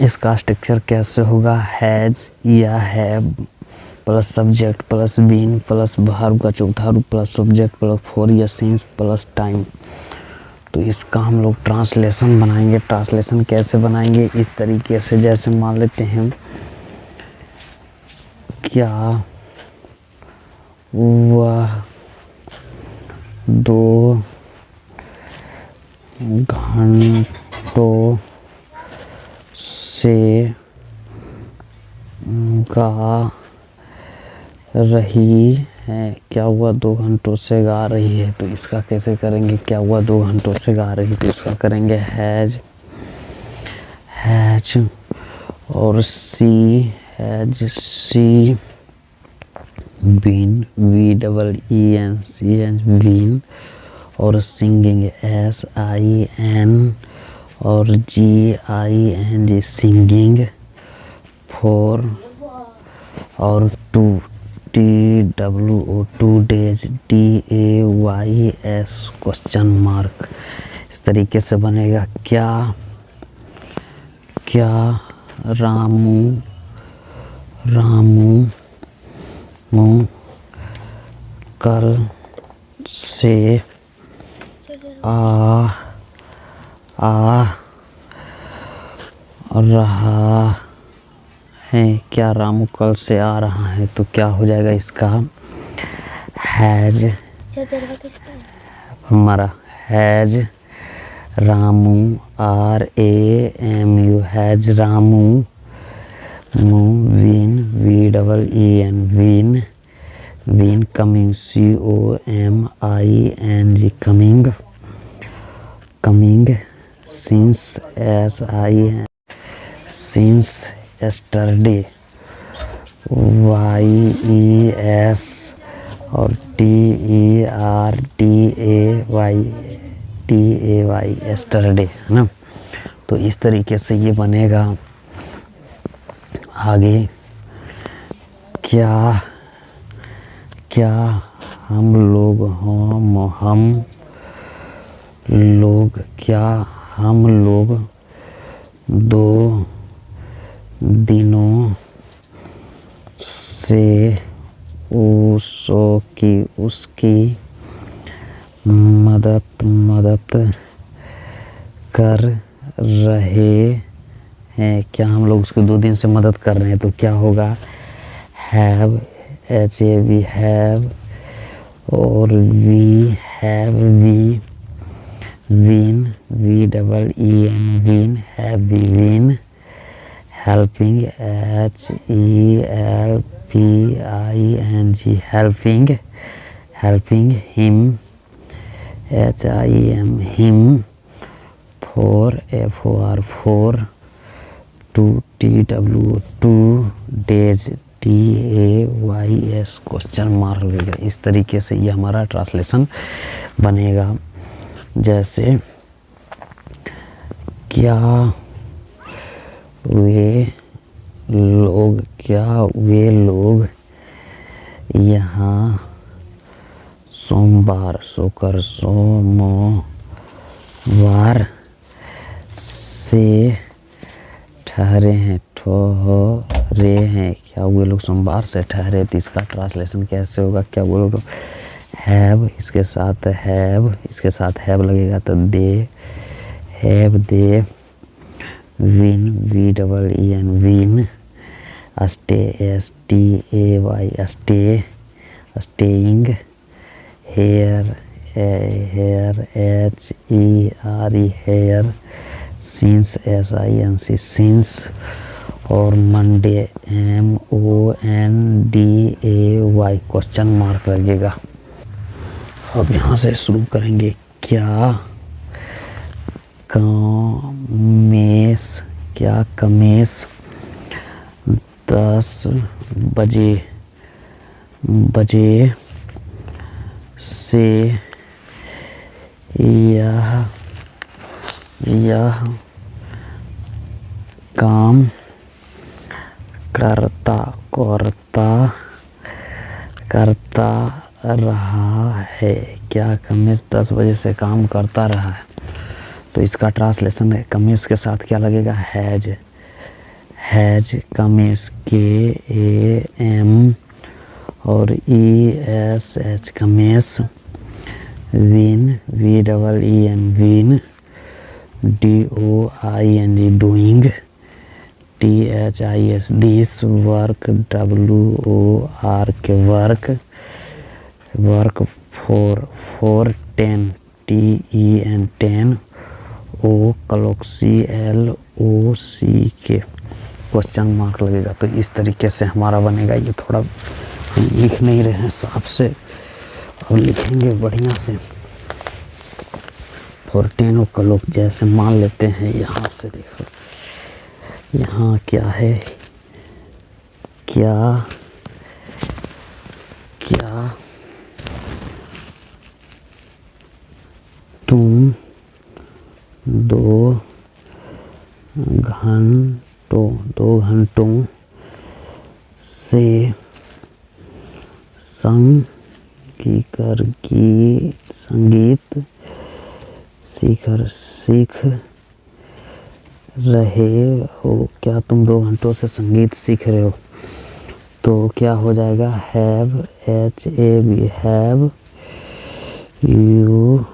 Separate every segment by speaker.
Speaker 1: इसका स्ट्रक्चर कैसे होगा, हैज या have plus subject plus been plus verb का चौथा रूप प्लस सब्जेक्ट प्लस फॉर या सिंस प्लस टाइम। तो इसका हम लोग ट्रांसलेशन बनाएंगे। ट्रांसलेशन कैसे बनाएंगे, इस तरीके से, जैसे मान लेते हैं क्या वह 2 घंटों से गा रही है। क्या हुआ 2 घंटों से गा रही है। तो इसका कैसे करेंगे, क्या हुआ 2 घंटों से गा रही है। तो इसका करेंगे हैज और सी बीन बीन और सिंगिंग SIN और GING सिंगिंग फॉर और TWO 2 days DAYS question mark. इस तरीके से बनेगा क्या रामू कल से आ रहा है। क्या रामू कल से आ रहा है। तो क्या हो जाएगा इसका, हैज हमारा has Ramu RAMU has Ramu win win coming coming since yesterday YES और TERDAY yesterday है ना। तो इस तरीके से ये बनेगा। आगे क्या हम लोग 2 दिनों से उसकी मदद कर रहे हैं। क्या हम लोग उसको 2 दिन से मदद कर रहे हैं। तो क्या होगा, हैव HAV हैव और we have been been have been helping helping him him for for 2 days DAYS question mark लगेगा। इस तरीके से ये हमारा ट्रांसलेशन बनेगा। जैसे क्या वे लोग यहाँ सोमवार से ठहरे हैं। क्या वे लोग सोमवार से ठहरे। तो इसका ट्रांसलेशन कैसे होगा, क्या वो लोग हैव इसके साथ हैव लगेगा। तो they win win stay STAY staying hair HERE here since SINC since और मंडे MONDAY क्वेश्चन मार्क लगेगा। अब यहाँ से शुरू करेंगे। क्या कमेश 10 बजे से यह काम करता रहा है। क्या कमेश 10 बजे से काम करता रहा है। तो इसका ट्रांसलेशन है, कमेश के साथ क्या लगेगा, हैज हैज कमेस KAM और ESH comes, win WEEN win, DOING doing, THIS this, work WORK work, work for 10 TEN 10, o'clock CLOCK question mark लगेगा। तो इस तरीके से हमारा बनेगा। ये थोड़ा लिख नहीं रहे हैं साफ से, अब लिखेंगे बढ़िया से। फॉर 10 ओ क्लॉक जैसे मान लेते हैं, यहाँ से देखो, यहाँ क्या है, क्या क्या तुम 2 घंटों से संगीत सीख रहे हो? क्या तुम 2 घंटों से संगीत सीख रहे हो? तो क्या हो जाएगा, have HAV have you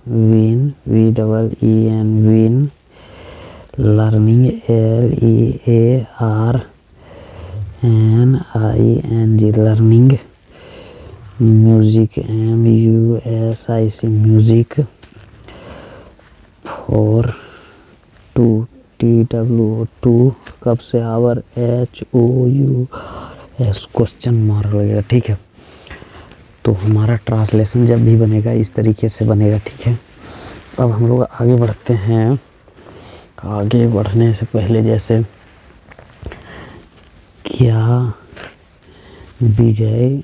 Speaker 1: win WEEN win, learning LEARNING learning, music MUSIC music, for 2 TWO कब से, आवर HOURS क्वेश्चन मार्क लगेगा। ठीक है, तो हमारा ट्रांसलेशन जब भी बनेगा इस तरीके से बनेगा। ठीक है, अब हम लोग आगे बढ़ते हैं। आगे बढ़ने से पहले जैसे क्या विजय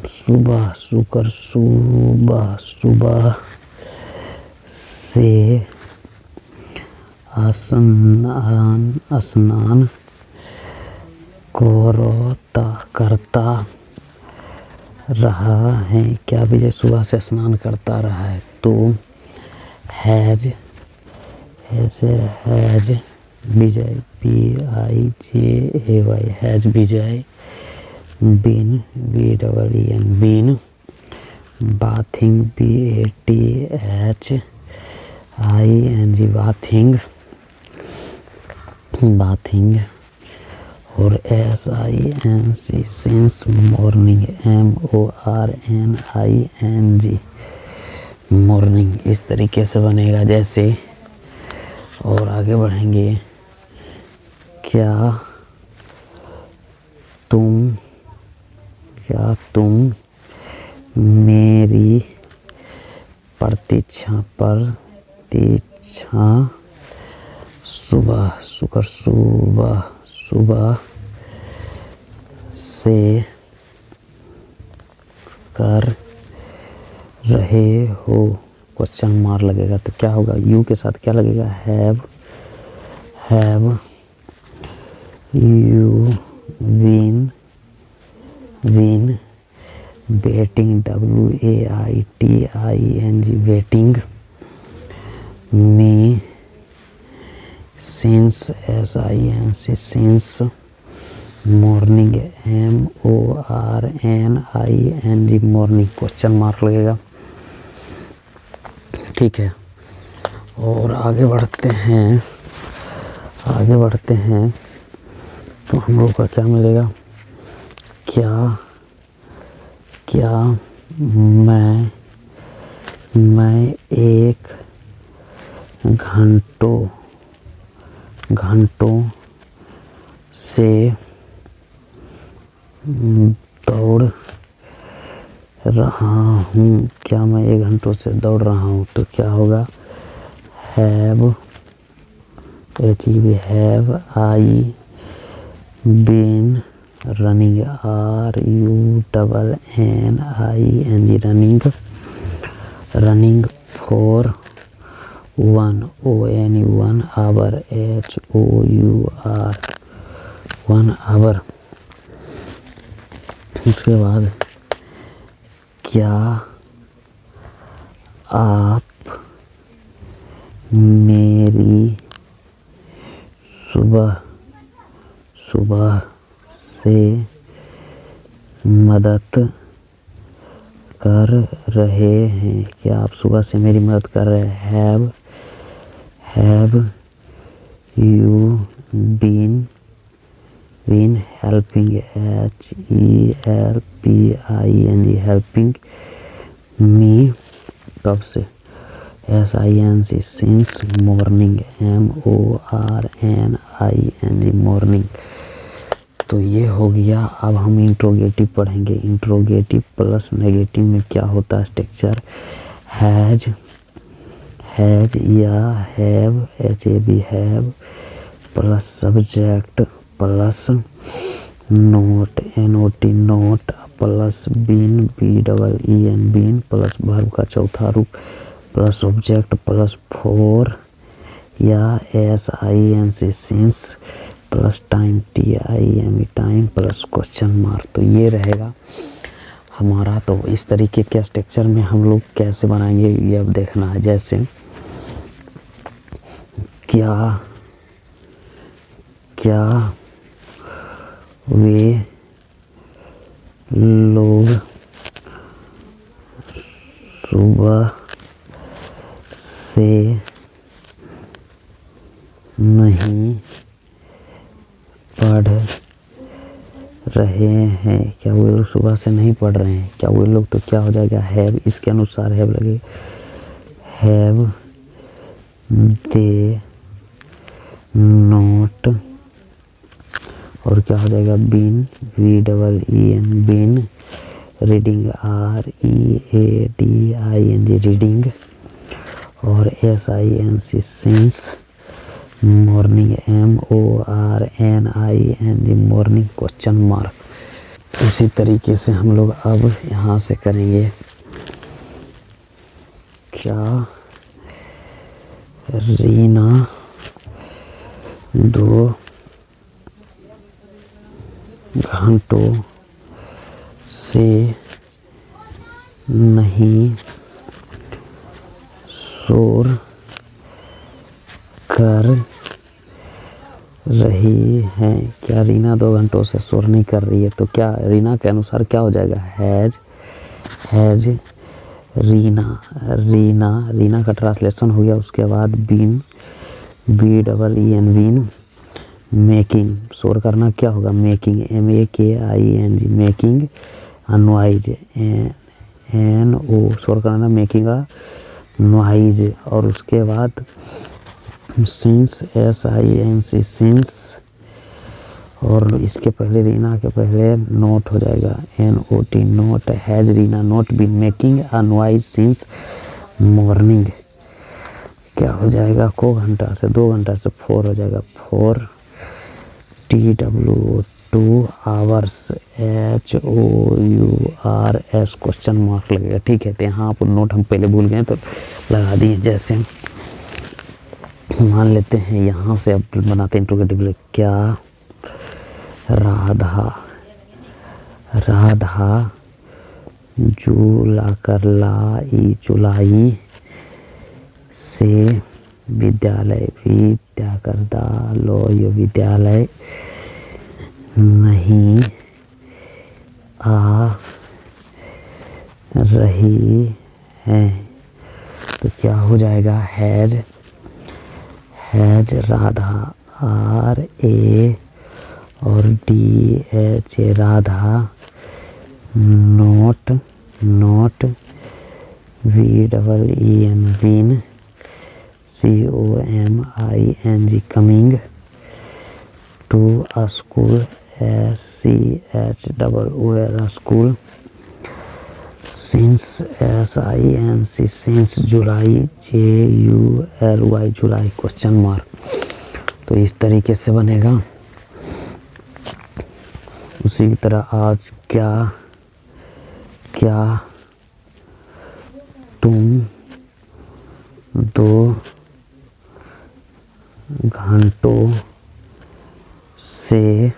Speaker 1: सुबह से स्नान करता रहा है? क्या विजय सुबह से स्नान करता रहा है? तो has Vijay BIJAY has Vijay been BEEN been, bathing BATHING bathing, और SINC since, morning MORNING morning. इस तरीके से बनेगा जैसे। और आगे बढ़ेंगे, क्या तुम मेरी प्रतीक्षा सुबह से कर रहे हो? क्वेश्चन मार्क लगेगा। तो क्या होगा, यू के साथ क्या लगेगा, have you been waiting WAITING waiting, me since SINC since, morning MORNING morning question mark लगेगा। ठीक है, और आगे बढ़ते हैं तो हम लोग का क्या मिलेगा, क्या मैं 1 घंटों से दौड़ रहा हूँ? क्या मैं 1 घंटों से दौड़ रहा हूँ? तो क्या होगा, have I been running running for 1 hour HOUR 1 hour। उसके बाद क्या आप मेरी सुबह सुबह से मदद कर रहे हैं। क्या आप सुबह से मेरी मदद कर रहे हैं? Have you been helping, HELPING, helping me कब से? SINC, since morning, MORNING, morning. तो ये हो गया। अब हम इंट्रोगेटिव पढ़ेंगे। इंट्रोगेटिव प्लस नेगेटिव में क्या होता है स्ट्रक्चर? हैज या have, HAV plus subject plus not, NOT plus been, BEEN been plus verb का चौथा रूप प्लस ऑब्जेक्ट प्लस फोर या SINC since plus time, TIME time plus question mark. तो ये रहेगा हमारा। तो इस तरीके के स्ट्रक्चर में हम लोग कैसे बनाएंगे ये अब देखना है। जैसे क्या वे लोग सुबह से नहीं पढ़ रहे हैं? क्या वे लोग सुबह से नहीं पढ़ रहे हैं? क्या वे लोग, तो क्या हो जाएगा? हैव, इसके अनुसार हैव लगे। हैव दे नोट, और क्या हो जाएगा? Been, VEEN been reading, READING reading, और SINC since morning, MORNING morning question mark. उसी तरीके से हम लोग अब यहाँ से करेंगे। क्या रीना 2 घंटों से नहीं शोर कर रही है? क्या रीना 2 घंटों से शोर नहीं कर रही है? तो क्या रीना के अनुसार क्या हो जाएगा? हैज रीना का ट्रांसलेशन हो गया। उसके बाद बीन, BEEN बीन मेकिंग, शोर करना क्या होगा? Making, MAKING making, noise, NO शोर करना मेकिंग नॉइज। और उसके बाद सिंस, SINC सिंस, और इसके पहले रीना के पहले नोट हो जाएगा, NOT not. Has Reena not been making a noise since morning. क्या हो जाएगा? को घंटा से 2 घंटा से 4 हो जाएगा। 4 TW 2 hours, HOURS question mark लगेगा। ठीक है, तो यहाँ पर नोट हम पहले भूल गए तो लगा दिए। जैसे मान लेते हैं यहाँ से अब बनाते हैं इंट्रोगेटिव। क्या राधा जुलाई से विद्यालय नहीं आ रही है? तो क्या हो जाएगा? हैज राधा, RA और DH Radha not VEEN been COMING coming to a school, SCHOOL school. Since, SINC since July, JULY July question mark. तो इस तरीके से बनेगा। उसी तरह आज क्या तुम 2 घंटों से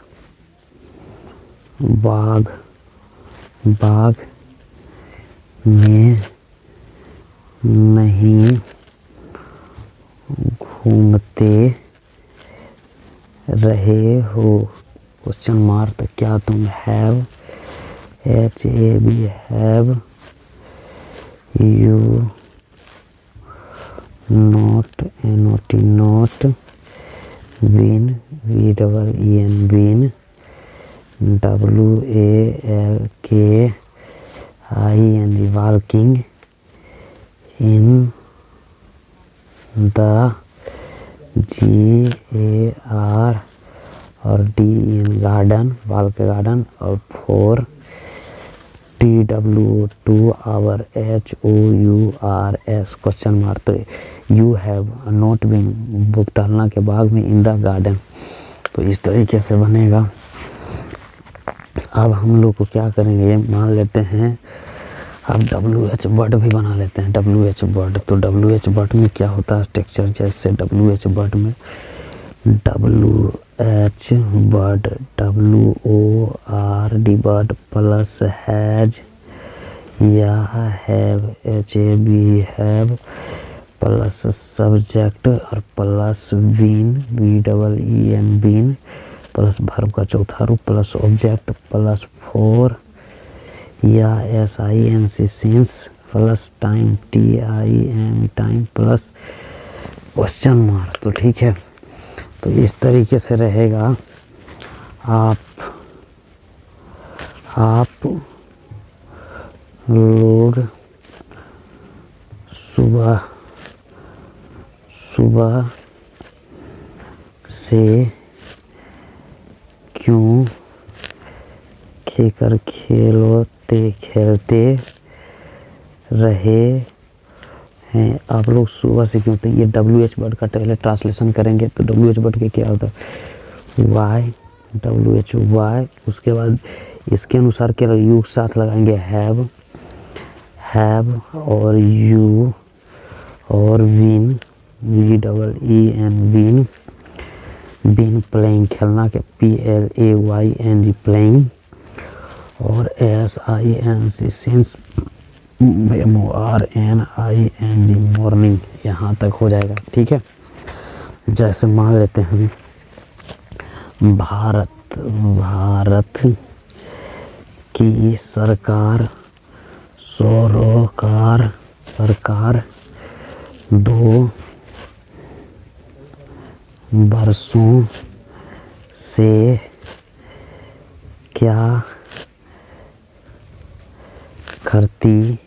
Speaker 1: बाग में नहीं घूमते रहे हो क्वेश्चन मार्क। तो क्या तुम have HAV have you not not been BEEN been WALKING walking in the GAR और D in garden walk garden और 4 TWO2 our HOURS question mark. तो you have not been book टहलना के बाग में in the garden. तो इस तरीके से बनेगा। अब हम लोग को क्या करेंगे, मान लेते हैं अब WH वर्ड भी बना लेते हैं। WH वर्ड, तो WH वर्ड में क्या होता है स्ट्रक्चर, जैसे WH वर्ड में WH word WORD word plus has या have HAV have plus subject और plus been BEEN been plus verb का चौथा रूप प्लस ऑब्जेक्ट प्लस 4 या SINC since plus time TIME time plus question mark. तो ठीक है, तो इस तरीके से रहेगा। आप लोग सुबह से क्यों खेलते रहे हैं। आप लोग सुबह से क्यों, तो ये WH वर्ड का पहले ट्रांसलेशन करेंगे। तो WH वर्ड के क्या होता है, वाई WHY, उसके बाद इसके अनुसार क्या यू साथ लगाएंगे हैव और यू और विन BEEN बीन प्लेइंग खेलना के PLAYNG प्लेइंग और SINC सिंस MORNING मॉर्निंग। यहाँ तक हो जाएगा। ठीक है, जैसे मान लेते हैं भारत की सरकार 2 वर्षों से क्या करती रही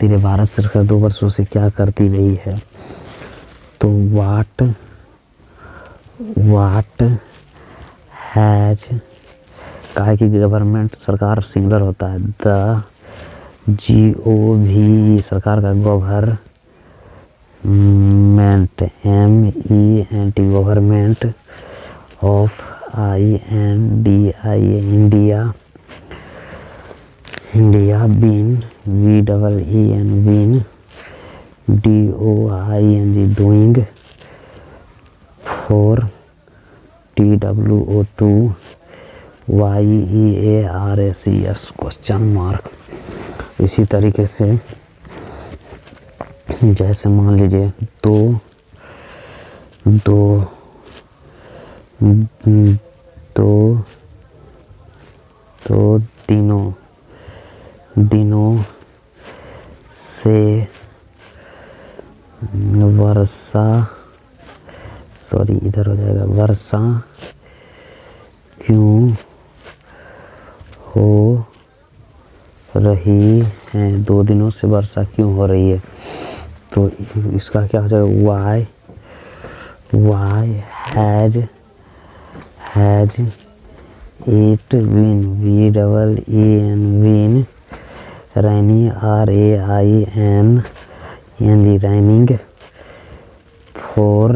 Speaker 1: है। भारत सरकार 2 वर्षों से क्या करती रही है। तो वाट हैज, काहे की गवर्नमेंट सरकार सिंगुलर होता है। द GOV सरकार का government MENT government of INDIA India been BEEN been DOING doing 4 TWO2 YEARS question mark. इसी तरीके से जैसे मान लीजिए दो दिनों से वर्षा क्यों हो रही है। 2 दिनों से वर्षा क्यों हो रही है। तो इसका क्या हो जाएगा, why has it been BEEN been rainy RAINNG raining 4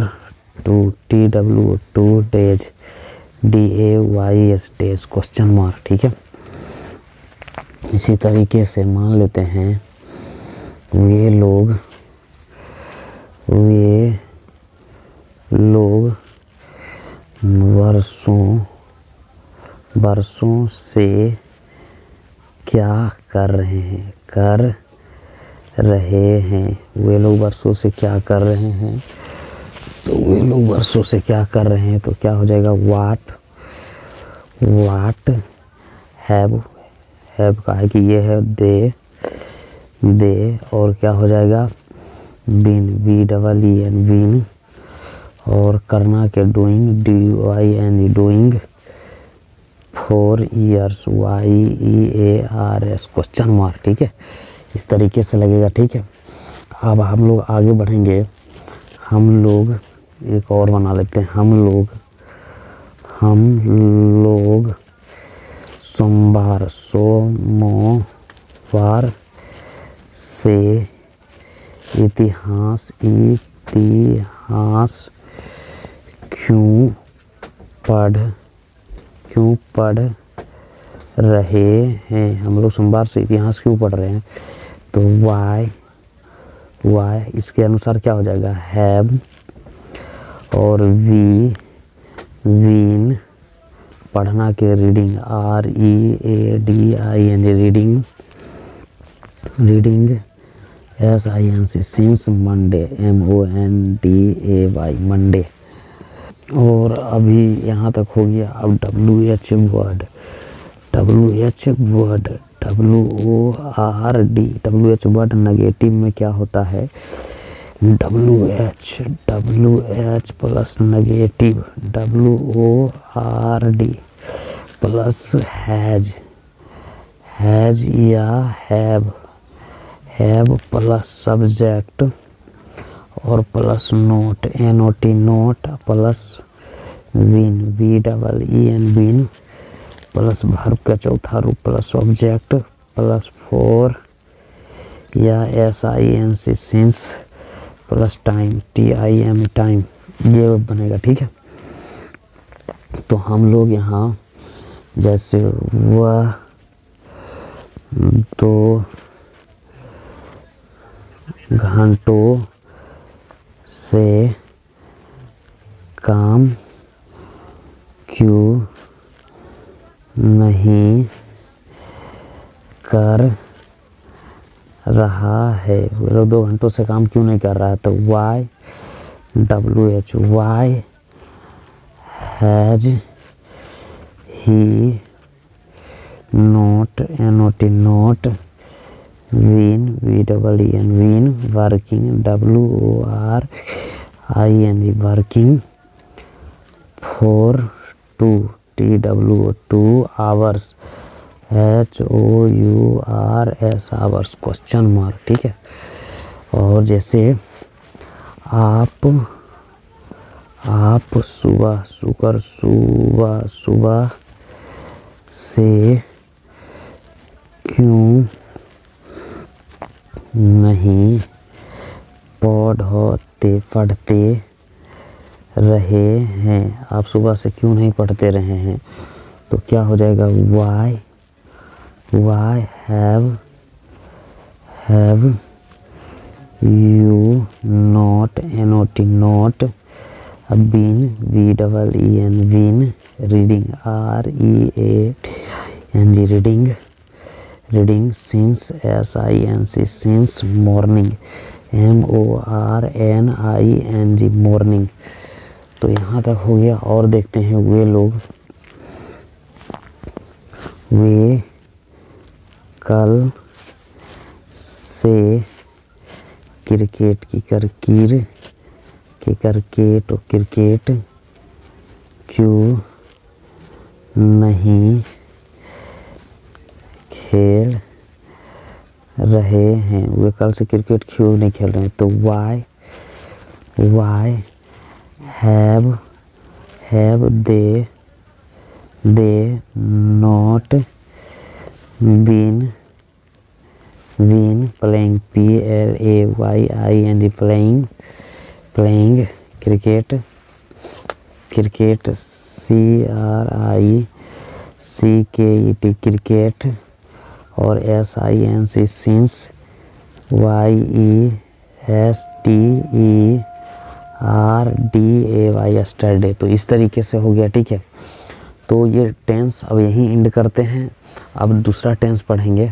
Speaker 1: TWO2 days DAYS days question mark. ठीक है, इसी तरीके से मान लेते हैं वे लोग वर्षों से क्या कर रहे हैं। रहे हैं। वे लोग वर्षों से क्या कर रहे हैं, तो वे लोग वर्षों से क्या कर रहे हैं, तो क्या हो जाएगा वाट हैव का है कि ये है दे और क्या हो जाएगा बीन VEEN बीन और करना के doing DUING doing 4 years YEARS question mark. ठीक है, इस तरीके से लगेगा। ठीक है, अब हम लोग आगे बढ़ेंगे। हम लोग एक और बना लेते हैं। हम लोग सोमवार से इतिहास क्यों पढ़ रहे हैं। हम लोग सोमवार से इतिहास क्यों पढ़ रहे हैं, तो वाई इसके अनुसार क्या हो जाएगा हैव और वीन पढ़ना के reading READING reading SINC since Monday MONDAY Monday. और अभी यहाँ तक हो गया। अब WH word WORD word negative में क्या होता है WH plus negative WORD plus has या हैव प्लस सब्जेक्ट और plus note note plus win VEEN win plus verb का चौथा रूप प्लस ऑब्जेक्ट प्लस 4 या SINC since plus time TIM time, ये बनेगा। ठीक है, तो हम लोग यहाँ जैसे वह 2 घंटों से काम क्यों नहीं कर रहा है। वो लोग 2 घंटों से काम क्यों नहीं कर रहा है, तो WH why has he not not been VEEN been working WORING working for 2 hours HOURS hours question mark. ठीक है, और जैसे आप सुबह से क्यों नहीं पढ़ते रहे हैं। आप सुबह से क्यों नहीं पढ़ते रहे हैं, तो क्या हो जाएगा why have you not not been VEEN been reading READING reading since SINC since morning MORNING morning. तो यहाँ तक हो गया। और देखते हैं वे कल से क्रिकेट क्रिकेट क्यों नहीं खेल रहे हैं। वे कल से क्रिकेट क्यों नहीं खेल रहे हैं, तो why have they not been playing PLAYING playing cricket CRICKET cricket और SINC सिंस YESTERDAY यस्टरडे। तो इस तरीके से हो गया। ठीक है, तो ये टेंस अब यहीं एंड करते हैं। अब दूसरा टेंस पढ़ेंगे।